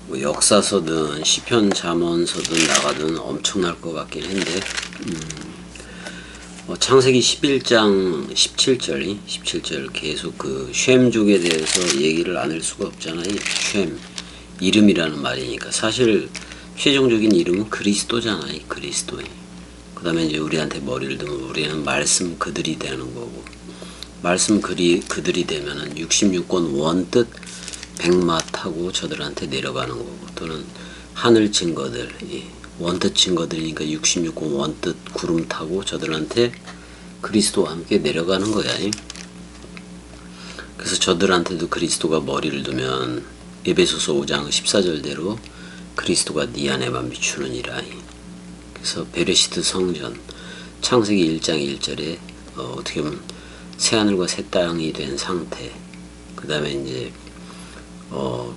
뭐 역사서든 시편 잠언서든 나가든 엄청날 것 같긴 한데 창세기 11장 17절 계속 그 쉔족에 대해서 얘기를 안 할 수가 없잖아요. 쉔 이름이라는 말이니까 사실 최종적인 이름은 그리스도잖아요. 그리스도. 그 다음에 이제 우리한테 머리를 두면 우리는 말씀 그들이 되는 거고, 말씀 그들이 되면은 66권 원뜻 백마 타고 저들한테 내려가는 거고, 또는 하늘 증거들, 원뜻 증거들이니까 66권 원뜻 구름 타고 저들한테 그리스도와 함께 내려가는 거야. 그래서 저들한테도 그리스도가 머리를 두면 에베소서 5장 14절대로 그리스도가 네 안에만 비추느니라. 그래서 베레시트 성전 창세기 1장 1절에 어떻게 보면 새하늘과 새 땅이 된 상태, 그 다음에 이제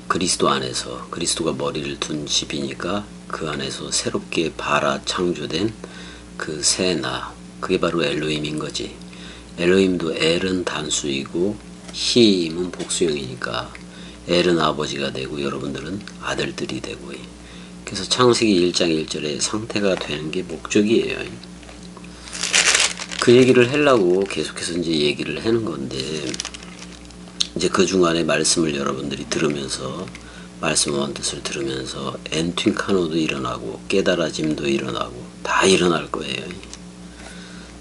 그리스도 안에서, 그리스도가 머리를 둔 집이니까 그 안에서 새롭게 발아 창조된 그 새 나, 그게 바로 엘로힘인 거지. 엘로힘도 엘은 단수이고 힘은 복수형이니까 엘은 아버지가 되고 여러분들은 아들들이 되고, 그래서 창세기 1장 1절에 상태가 되는 게 목적이에요. 그 얘기를 하려고 계속해서 이제 얘기를 하는 건데, 이제 그 중간에 말씀을 여러분들이 들으면서, 말씀 원뜻을 들으면서 엔튠카노도 일어나고 깨달아짐도 일어나고 다 일어날 거예요.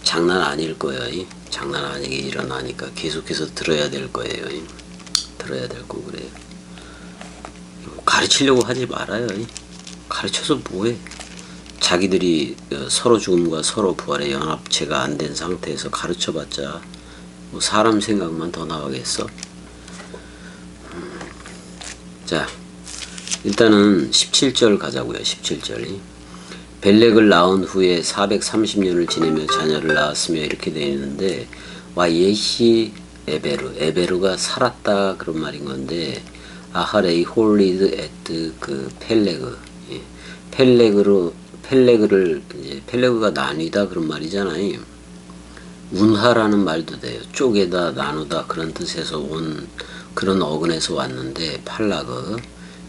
장난 아닐 거예요. 장난 아니게 일어나니까 계속해서 들어야 될 거예요. 들어야 될 거고 그래요. 가르치려고 하지 말아요. 가르쳐서 뭐해. 자기들이 서로 죽음과 서로 부활의 연합체가 안 된 상태에서 가르쳐봤자 뭐 사람 생각만 더 나가겠어. 자, 일단은 17절 가자고요. 17절. 벨렉을 낳은 후에 430년을 지내며 자녀를 낳았으며 이렇게 되어 있는데, 와 예시 에베르가 살았다 그런 말인 건데, 아하레이 홀리드 에트 그 펠레그, 펠레그를 이제 펠레그가 나뉘다 그런 말이잖아요. 운하라는 말도 돼요. 쪼개다 나누다 그런 뜻에서 온 그런 어근에서 왔는데 팔라그.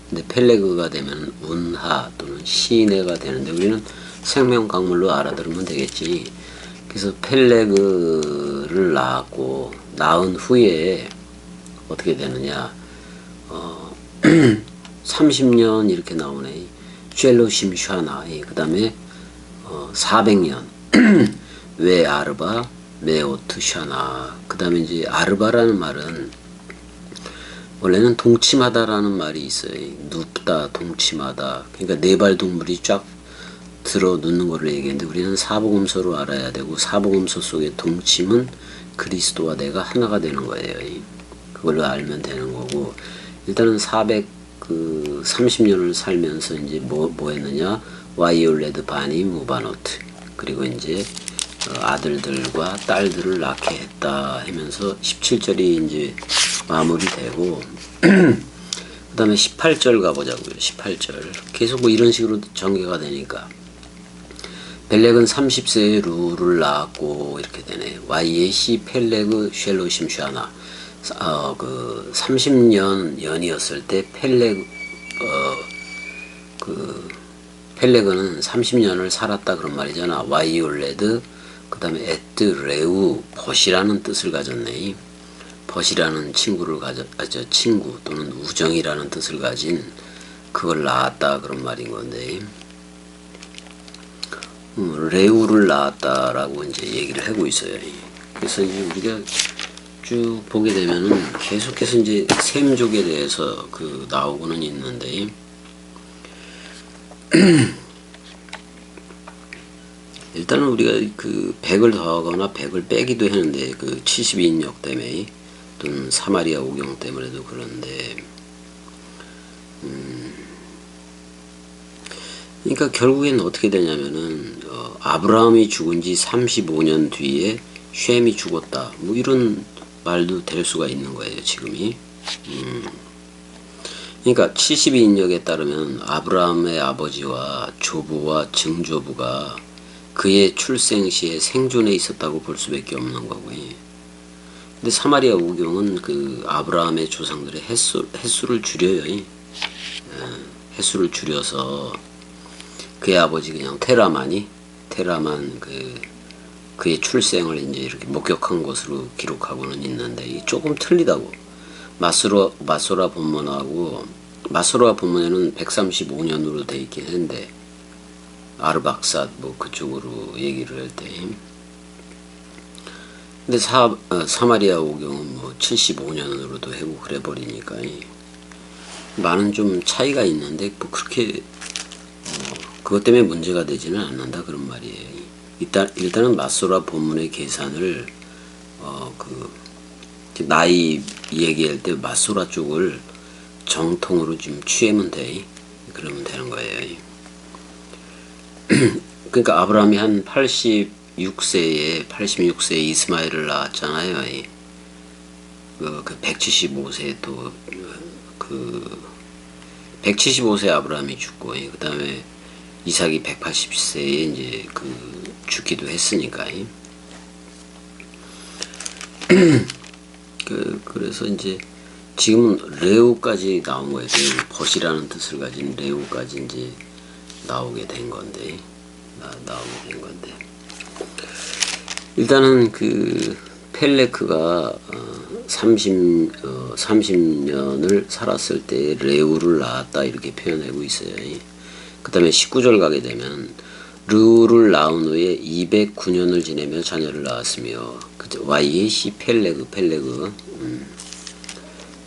근데 펠레그가 되면 운하 또는 시내가 되는데 우리는 생명강물로 알아들으면 되겠지. 그래서 펠레그를 낳았고, 낳은 후에 어떻게 되느냐, 30년 이렇게 나오네. 쉘로심 샤나. 그 다음에 400년 왜 아르바 메오트 샤나. 그 다음에 이제 아르바라는 말은 원래는 동침하다라는 말이 있어요. 눕다, 동침하다. 그러니까 네발 동물이 쫙 들어 눕는 거를 얘기했는데, 우리는 사복음서로 알아야 되고, 사복음서 속의 동침은 그리스도와 내가 하나가 되는 거예요. 그걸로 알면 되는 거고, 일단은 430년을 살면서 이제 뭐 했느냐, 와이올레드 바니 무바노트, 그리고 이제 아들들과 딸들을 낳게 했다 하면서 17절이 이제 마무리되고, 그 다음에 18절 가보자고요. 18절 계속 뭐 이런 식으로 전개가 되니까, 벨렉은 30세에 루를 낳았고 이렇게 되네. 와이에시 펠레그 쉘로심 샤나. 그 30년 연이었을 때 펠레그는 30년을 살았다 그런 말이잖아. 와이올레드, 그 다음에 에트 레우, 벗이라는 뜻을 가졌네. 벗이라는 친구 또는 우정이라는 뜻을 가진 그걸 낳았다 그런 말인 건데, 레우를 낳았다라고 이제 얘기를 하고 있어요. 그래서 이제 우리가 쭉 보게 되면은 계속해서 이제 셈족에 대해서 그 나오고는 있는데, 일단은 우리가 그 100을 더하거나 100을 빼기도 했는데, 그 72인역 때문에 또는 사마리아 오경 때문에도 그런데, 그러니까 결국엔 어떻게 되냐면은 아브라함이 죽은 지 35년 뒤에 쉔이 죽었다, 뭐 이런 말도 될 수가 있는 거예요, 지금이. 그러니까 72인역에 따르면 아브라함의 아버지와 조부와 증조부가 그의 출생 시에 생존해 있었다고 볼 수밖에 없는 거고요. 근데 사마리아 우경은 그 아브라함의 조상들의 횟수를 줄여요. 횟수를 줄여서 그의 아버지 그냥 테라만 그의 출생을 이제 이렇게 목격한 것으로 기록하고는 있는데 조금 틀리다고. 마소라 본문에는 135년으로 돼 있긴 한데 아르박삿 뭐 그쪽으로 얘기를 할 때. 근데 사마리아 오경은 뭐 75년으로도 하고 그래 버리니까 많은 좀 차이가 있는데 뭐 그렇게 그것 때문에 문제가 되지는 않는다 그런 말이에요. 일단은 마소라 본문의 계산을 나이 얘기할 때 마소라 쪽을 정통으로 좀 취하면 돼. 그러면 되는 거예요. 그러니까 아브라함이 한 86세에 이스마엘을 낳았잖아요. 그 175세 또 175세 아브라함이 죽고 그 다음에 이삭이 180세에 이제 죽기도 했으니까. 그래서 이제 지금은 레우까지 나온 거예요. 벗이라는 뜻을 가진 레우까지 이제 나오게 된 건데, 일단은 펠레크가 30년을 살았을 때 레우를 낳았다 이렇게 표현하고 있어요. 그 다음에 19절 가게 되면 르우를 낳은 후에 209년을 지내며 자녀를 낳았으며 와이에시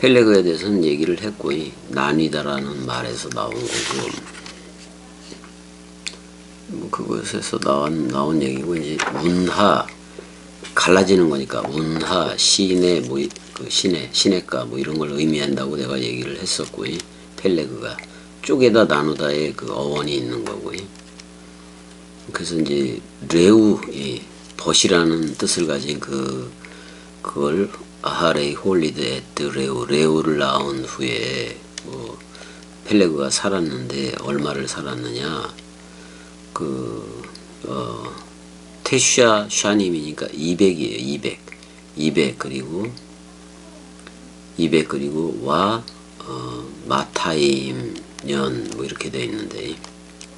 펠레그에 대해서는 얘기를 했고 나뉘다라는 말에서 나온 거고 뭐 그것에서 나온 얘기고 이제 운하 갈라지는 거니까 운하 시내 뭐 시내가 뭐 이런 걸 의미한다고 내가 얘기를 했었고 펠레그가 쪼개다 나누다의 그 어원이 있는 거고 그래서 이제 레우 벗이라는 뜻을 가진 그걸 아하레이 홀리드 에트 레우를 낳은 후에 뭐 펠레그가 살았는데 얼마를 살았느냐 테슈아 샤님이니까 200이에요. 200 그리고 마타임 년 뭐 이렇게 되어 있는데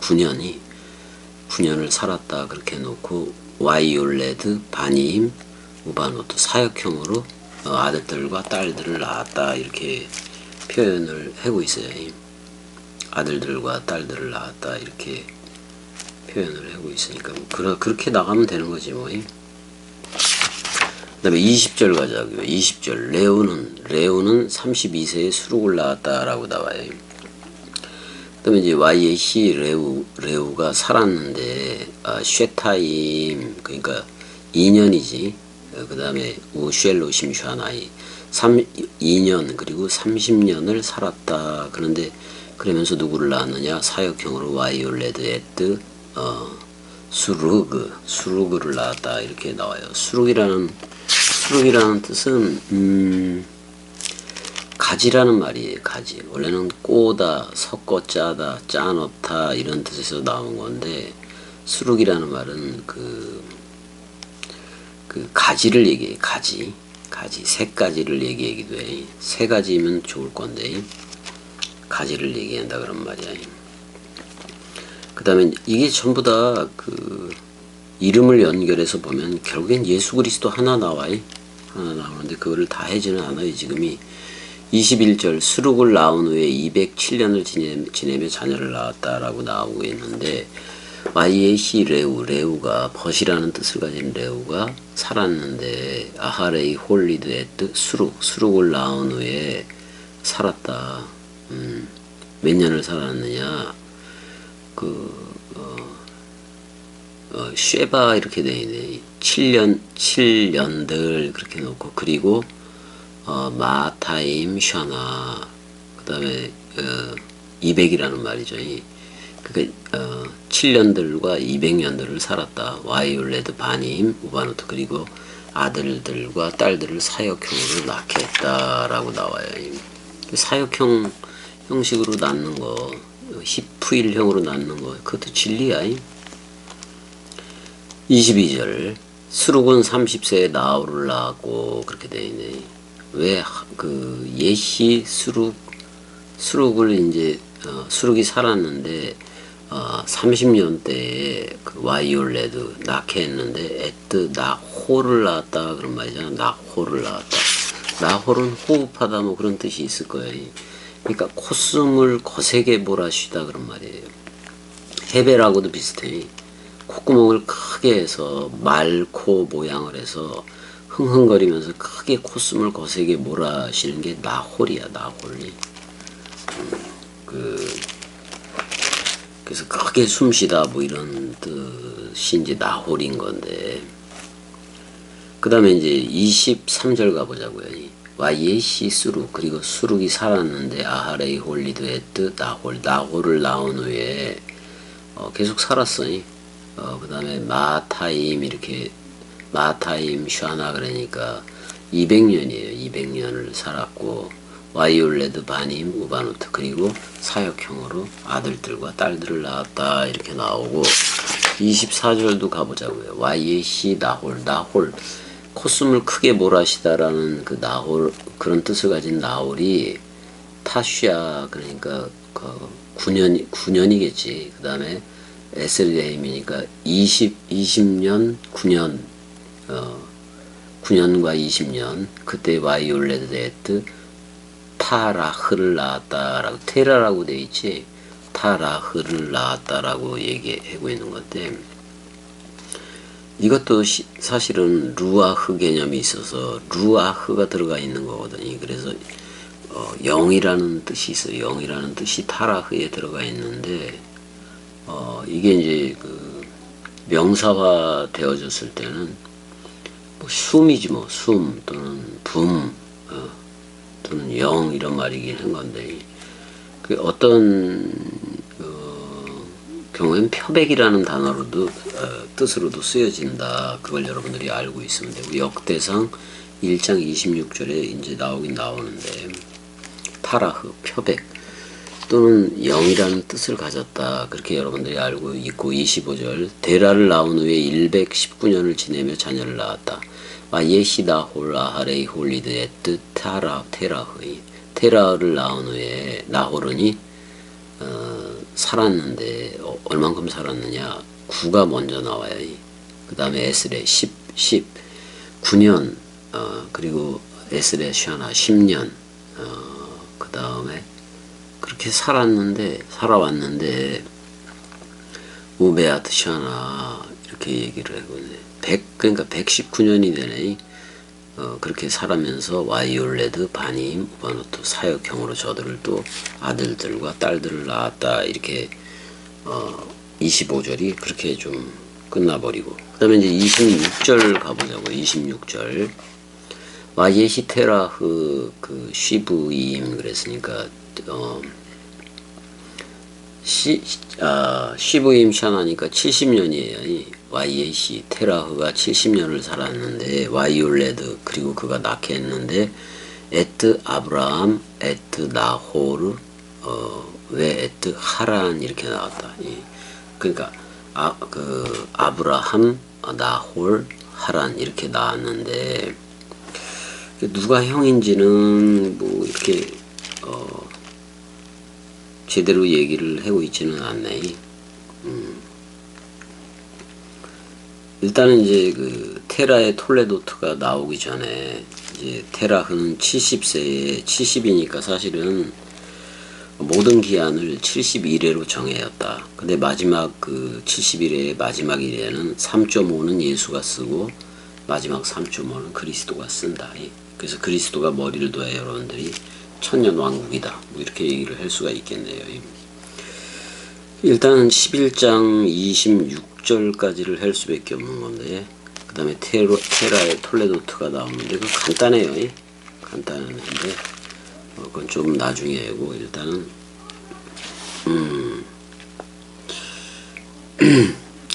9년을 살았다 그렇게 해놓고 와이올레드 바님 우바노트 사역형으로 아들들과 딸들을 낳았다 이렇게 표현을 하고 있어요. 아들들과 딸들을 낳았다 이렇게 표현을 하고 있으니까 그렇게 나가면 되는 거지 뭐. 그 다음에 20절 가자고요. 20절 레우는 32세에 수룩을 낳았다라고 나와요. 그 다음에 이제 와이에시 레우가 살았는데 쉐타임 그러니까 2년이지. 그 다음에 우쉘로 심슈하나이 2년 그리고 30년을 살았다. 그런데 그러면서 누구를 낳았느냐 사역형으로 와이올레드 에트 수르그를 낳았다 이렇게 나와요. 수룩이라는 뜻은 가지라는 말이에요. 가지. 원래는 꼬다, 섞어 짜다, 짜놓다 이런 뜻에서 나온 건데 수룩이라는 말은 그 가지를 얘기해. 가지 세 가지를 얘기하기도 해. 세 가지면 좋을 건데 가지를 얘기한다 그런 말이야. 그 다음에 이게 전부 다 이름을 연결해서 보면 결국엔 예수 그리스도 하나 나와요. 하나 나오는데 그거를 다 하지는 않아요. 지금이 21절 수룩을 낳은 후에 207년을 지내며 자녀를 낳았다라고 나오고 있는데 와이에시 레우가 벗이라는 뜻을 가진 레우가 살았는데 아하레이 홀리드 에트 수룩을 낳은 후에 살았다. 몇 년을 살았느냐 쉐바 이렇게 돼 있네. 7년들 그렇게 놓고 그리고 마타임 샤나 그 다음에 200이라는 말이죠. 그러니까 7년들과 200년들을 살았다. 와이올레드 바님 우바노트 그리고 아들들과 딸들을 사역형으로 낳게 했다라고 나와요. 사역형 형식으로 낳는 거 히프일형으로 낳는 거 그것도 진리야. 22절 수룩은 30세에 나홀을 낳았고 그렇게 되어 있네. 왜 그 예시 수룩을 이제 수룩이 살았는데 30년대에 그 와이올레드 낳게 했는데 에뜨 나홀을 낳았다 그런 말이잖아. 나홀을 낳았다. 나홀은 호흡하다 뭐 그런 뜻이 있을 거예요. 그러니까 콧숨을 거세게 몰아쉬다 그런 말이에요. 헤베라고도 비슷해. 콧구멍을 크게 해서 말코 모양을 해서 흥흥거리면서 크게 콧숨을 거세게 몰아쉬는 게 나홀이야. 나홀이. 그래서 크게 숨쉬다 뭐 이런 뜻이 이제 나홀인 건데, 그 다음에 이제 23절 가보자고요. 와예시 수룩, 그리고 수룩이 살았는데 아하레이 홀리드 에뜨 나홀을 낳은 후에 계속 살았어요. 그 다음에 마타임 이렇게 마타임 슈아나 그러니까 200년이에요. 200년을 살았고 와이올레드 바님 우바노트 그리고 사역형으로 아들들과 딸들을 낳았다 이렇게 나오고 24절도 가보자고요. 와예시 나홀 콧숨을 크게 몰아시다라는 그 나홀 그런 뜻을 가진 나홀이 타슈야 그러니까 그 9년이겠지. 그 다음에 에스르데임이니까 20년 9년 9년과 20년 그때 와이올레드 에트 타라흐를 낳았다라고 테라라고 돼 있지. 타라흐를 낳았다라고 얘기하고 있는 건데 이것도 사실은 루아흐 개념이 있어서 루아흐가 들어가 있는 거거든요. 그래서 영이라는 뜻이 있어요. 영이라는 뜻이 타라흐에 들어가 있는데 이게 이제 그 명사화 되어졌을 때는 뭐 숨이지 뭐 숨 또는 붐 또는 영 이런 말이긴 한 건데 그 어떤 경우엔 표백이라는 단어로도 뜻으로도 쓰여진다. 그걸 여러분들이 알고 있으면 되고 역대상 1장 26절에 이제 나오긴 나오는데 타라흐 표백 또는 영이라는 뜻을 가졌다. 그렇게 여러분들이 알고 있고 25절 데라를 낳은 후에 119년을 지내며 자녀를 낳았다. 예시다 홀라하레이 홀리드 에뜨 테라흐이 테라를 낳은 후에 나홀은이 살았는데 얼만큼 살았느냐 9가 먼저 나와요. 그 다음에 에스레 10 9년 그리고 에스레 샤나 10년 그 다음에 그렇게 살아왔는데 우베아트 샤나 이렇게 얘기를 하고 있네. 그러니까 119년이 되네. 그렇게 살아면서 와이올레드 바님 우바노트 사역형으로 저들을 또 아들들과 딸들을 낳았다 이렇게 25절이 그렇게 좀 끝나버리고 그 다음에 이제 26절 가보자고. 26절 와예시테라흐 그 쉬브임 그랬으니까 쉬브임 샤나니까 70년이에요. 와이에시 테라흐가 70년을 살았는데 와이올레드 그리고 그가 낳게 했는데 에트 아브라함 에트 나호르 왜 에트 하란 이렇게 나왔다. 그러니까 아브라함 나홀 하란 이렇게 나왔는데 누가 형인지는 뭐 이렇게 제대로 얘기를 하고 있지는 않네. 일단은 이제 그 테라의 톨레도트가 나오기 전에 이제 테라흐는 70세에 70이니까 사실은 모든 기한을 71회로 정해였다. 근데 마지막 그 71회의 마지막 일에는 3.5는 예수가 쓰고 마지막 3.5는 그리스도가 쓴다. 그래서 그리스도가 머리를 둬야 여러분들이 천년 왕국이다. 뭐 이렇게 얘기를 할 수가 있겠네요. 일단은 11장 26절까지를 할 수밖에 없는 건데 그 다음에 테라의 톨레도트가 나오는데 그 간단해요. 간단한데 그건 좀 나중에 하고 일단은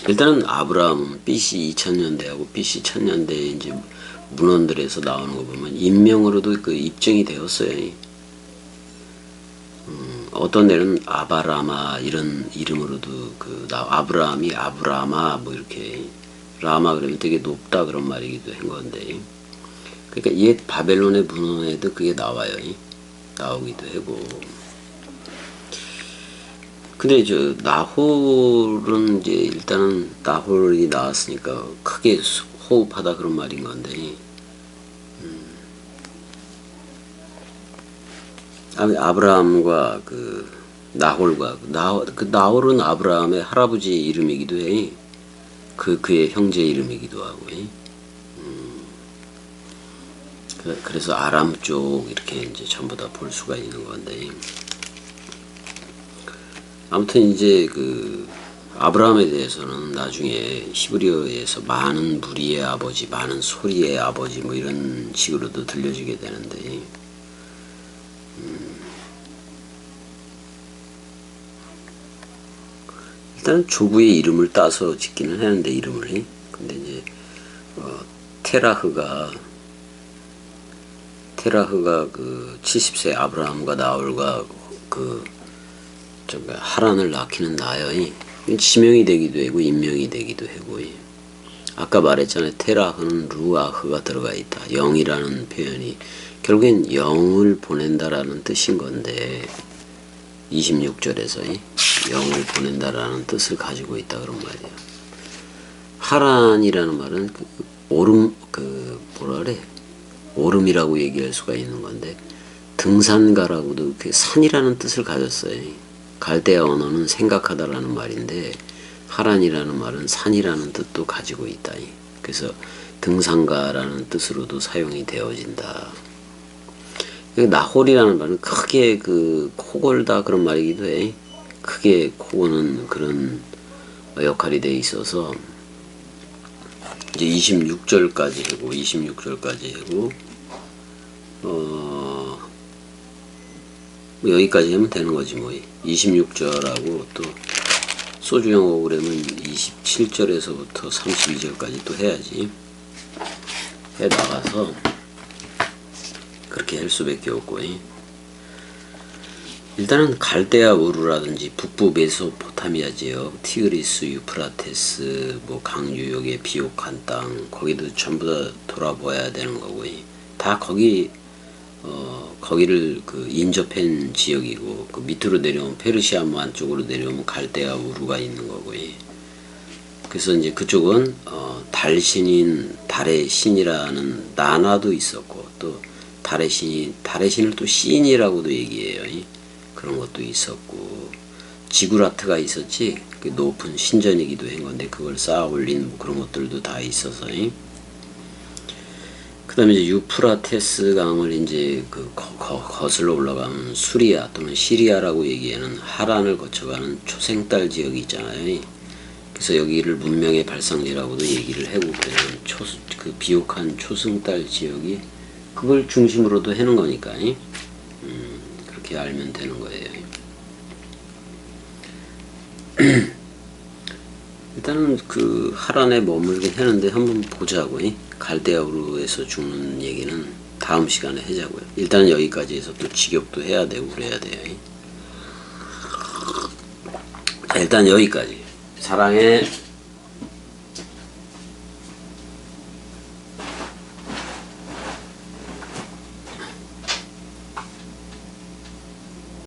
일단은 아브라함은 BC 2000년대하고 BC 1000년대에 이제 문헌들에서 나오는 거 보면 인명으로도 그 입증이 되었어요. 어떤 데는 아바라마 이런 이름으로도 아브라함이 아브라마 뭐 이렇게 라마 그러면 되게 높다 그런 말이기도 한 건데, 그러니까 옛 바벨론의 문헌에도 그게 나와요. 나오기도 하고. 근데 저 나홀은 이제 일단은 나홀이 나왔으니까 크게 호흡하다 그런 말인 건데, 아브라함과 그 나홀과 나홀은 아브라함의 할아버지 이름이기도 해. 그의 형제 이름이기도 하고. 그래서 아람 쪽 이렇게 이제 전부 다 볼 수가 있는 건데, 아무튼 이제 그 아브라함에 대해서는 나중에 히브리어에서 많은 무리의 아버지, 많은 소리의 아버지 뭐 이런 식으로도 들려지게 되는데, 일단 조부의 이름을 따서 짓기는 하는데 이름을. 근데 이제 테라흐가 그 70세 아브라함과 나홀과 그 하란을 낳기는 나요. 지명이 되기도 하고 인명이 되기도 하고. 아까 말했잖아요. 테라흐는 루아흐가 들어가 있다. 영이라는 표현이 결국엔 영을 보낸다라는 뜻인 건데, 26절에서 영을 보낸다라는 뜻을 가지고 있다 그런 말이에요. 하란이라는 말은 오름이라고 얘기할 수가 있는 건데, 등산가라고도 산이라는 뜻을 가졌어요. 갈대아 언어는 생각하다라는 말인데, 하란이라는 말은 산이라는 뜻도 가지고 있다. 그래서 등산가라는 뜻으로도 사용이 되어진다. 나홀이라는 말은 크게 코골다 그런 말이기도 해. 크게 코고는 그런 역할이 돼 있어서, 이제 26절까지 하고, 뭐 여기까지 하면 되는 거지 뭐. 26절하고 또 소주 영어 그러면 27절에서부터 32절까지 또 해야지. 해 나가서 그렇게 할 수밖에 없고. 일단은 갈대아 우르라든지 북부 메소포타미아 지역, 티그리스, 유프라테스, 뭐 강유역의 비옥한 땅, 거기도 전부 다 돌아봐야 되는 거고, 다 거기를 인접한 지역이고, 그 밑으로 내려오면 페르시아무 안쪽으로 내려오면 갈대아 우르가 있는 거고. 그래서 이제 그쪽은 달의 신이라는 나나도 있었고, 또 달의 신을 또 시인이라고도 얘기해요. 그런 것도 있었고, 지구라트가 있었지. 그 높은 신전이기도 한 건데 그걸 쌓아 올린 뭐 그런 것들도 다 있어서. 그 다음에 이제 유프라테스 강을 이제 거슬러 올라가면 수리아 또는 시리아라고 얘기하는 하란을 거쳐가는 초생딸 지역이 있잖아요. 그래서 여기를 문명의 발상지라고도 얘기를 하고, 그 비옥한 초승달 지역이 그걸 중심으로도 해놓은 거니까, 그렇게 알면 되는 거예요. 일단은 그 하란에 머물긴 했는데 한번 보자고. 갈대아우르에서 죽는 얘기는 다음 시간에 하자고요. 일단 여기까지 해서 또 직역도 해야 되고 그래야 돼요. 자, 일단 여기까지. 사랑해.